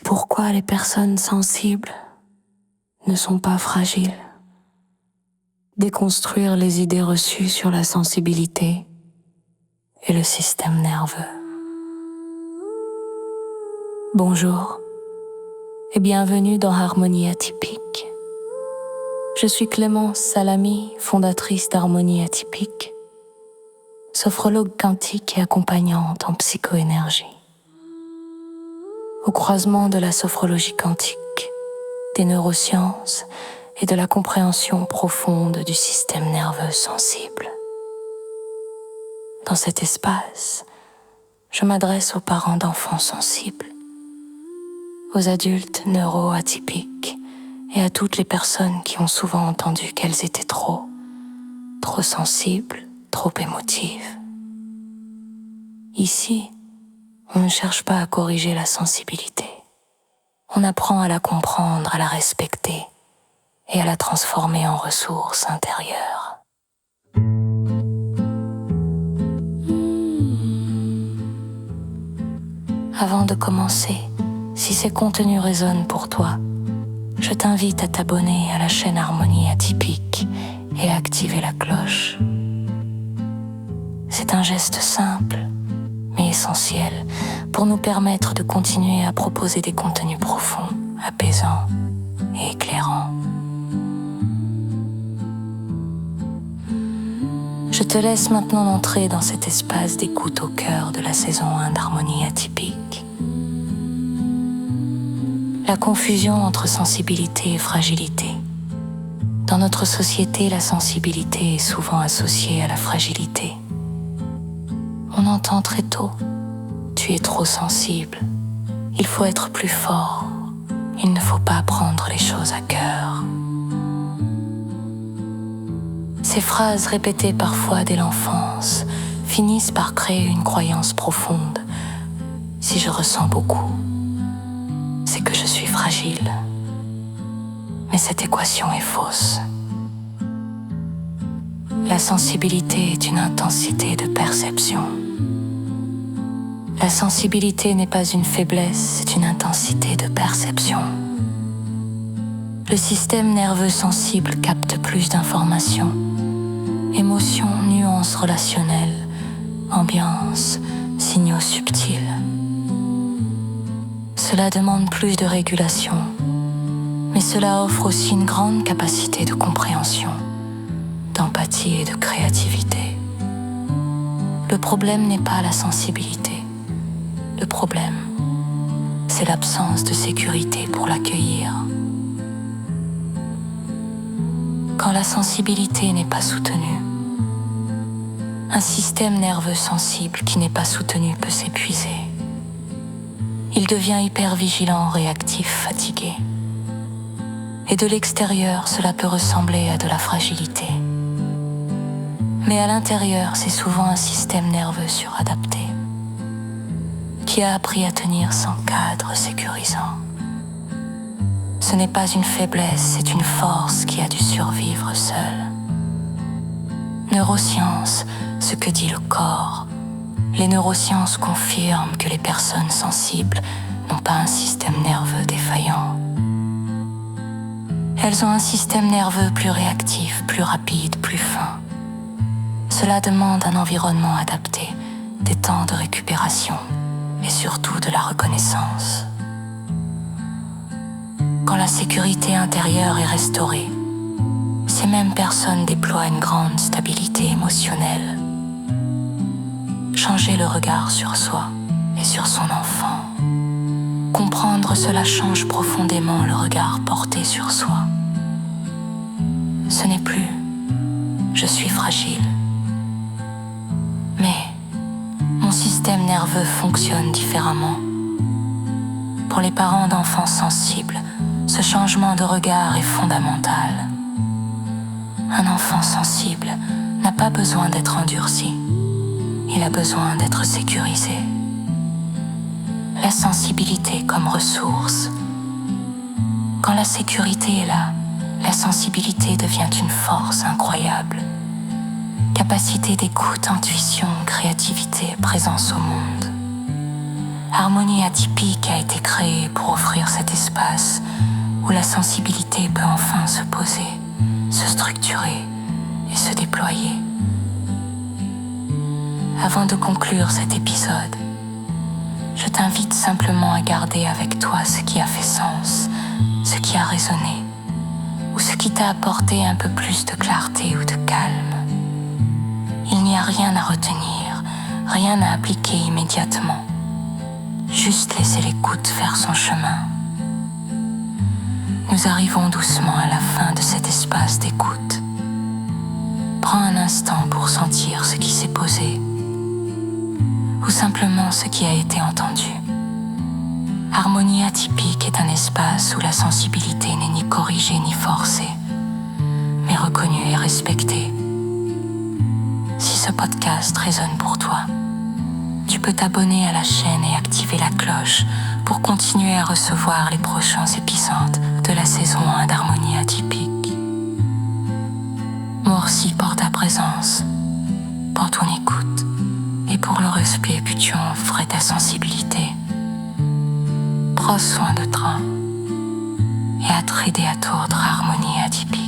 Pourquoi les personnes sensibles ne sont pas fragiles? Déconstruire les idées reçues sur la sensibilité et le système nerveux. Bonjour et bienvenue dans Harmonie Atypique. Je suis Clémence Salami, fondatrice d'Harmonie Atypique, sophrologue quantique et accompagnante en psychoénergie. Au croisement de la sophrologie quantique, des neurosciences et de la compréhension profonde du système nerveux sensible. Dans cet espace, je m'adresse aux parents d'enfants sensibles, aux adultes neuroatypiques et à toutes les personnes qui ont souvent entendu qu'elles étaient trop sensibles, trop émotives. Ici, on ne cherche pas à corriger la sensibilité. On apprend à la comprendre, à la respecter et à la transformer en ressource intérieure. Avant de commencer, si ces contenus résonnent pour toi, je t'invite à t'abonner à la chaîne Harmonie Atypique et à activer la cloche. C'est un geste simple, mais essentiel pour nous permettre de continuer à proposer des contenus profonds, apaisants et éclairants. Je te laisse maintenant entrer dans cet espace d'écoute au cœur de la saison 1 d'Harmonie Atypique. La confusion entre sensibilité et fragilité. Dans notre société, la sensibilité est souvent associée à la fragilité. On entend très tôt « tu es trop sensible », il faut être plus fort, il ne faut pas prendre les choses à cœur. Ces phrases répétées parfois dès l'enfance finissent par créer une croyance profonde. Si je ressens beaucoup, c'est que je suis fragile. Mais cette équation est fausse. La sensibilité est une intensité de perception. La sensibilité n'est pas une faiblesse, c'est une intensité de perception. Le système nerveux sensible capte plus d'informations. Émotions, nuances relationnelles, ambiance, signaux subtils. Cela demande plus de régulation, mais cela offre aussi une grande capacité de compréhension, d'empathie et de créativité. Le problème n'est pas la sensibilité. Le problème, c'est l'absence de sécurité pour l'accueillir. Quand la sensibilité n'est pas soutenue, un système nerveux sensible qui n'est pas soutenu peut s'épuiser. Il devient hypervigilant, réactif, fatigué. Et de l'extérieur, cela peut ressembler à de la fragilité. Mais à l'intérieur, c'est souvent un système nerveux suradapté, qui a appris à tenir sans cadre sécurisant. Ce n'est pas une faiblesse, c'est une force qui a dû survivre seule. Neurosciences, ce que dit le corps. Les neurosciences confirment que les personnes sensibles n'ont pas un système nerveux défaillant. Elles ont un système nerveux plus réactif, plus rapide, plus fin. Cela demande un environnement adapté, des temps de récupération et surtout de la reconnaissance. Quand la sécurité intérieure est restaurée, ces mêmes personnes déploient une grande stabilité émotionnelle. Changer le regard sur soi et sur son enfant. Comprendre cela change profondément le regard porté sur soi. Ce n'est plus « je suis fragile », mais « mon système nerveux fonctionne différemment ». Pour les parents d'enfants sensibles, ce changement de regard est fondamental. Un enfant sensible n'a pas besoin d'être endurci. Il a besoin d'être sécurisé. La sensibilité comme ressource. Quand la sécurité est là, la sensibilité devient une force incroyable. Capacité d'écoute, intuition, créativité, présence au monde. Harmonie Atypique a été créée pour offrir espace où la sensibilité peut enfin se poser, se structurer et se déployer. Avant de conclure cet épisode, je t'invite simplement à garder avec toi ce qui a fait sens, ce qui a résonné, ou ce qui t'a apporté un peu plus de clarté ou de calme. Il n'y a rien à retenir, rien à appliquer immédiatement. Juste laisser l'écoute faire son chemin. Nous arrivons doucement à la fin de cet espace d'écoute. Prends un instant pour sentir ce qui s'est posé, ou simplement ce qui a été entendu. Harmonie atypique est un espace où la sensibilité n'est ni corrigée ni forcée, mais reconnue et respectée. Si ce podcast résonne pour toi, tu peux t'abonner à la chaîne et activer la cloche pour continuer à recevoir les prochains épisodes de la saison 1 d'Harmonie atypique. Merci pour ta présence, pour ton écoute et pour le respect que tu offres à ta sensibilité. Prends soin de toi et à t'aider à tordre Harmonie atypique.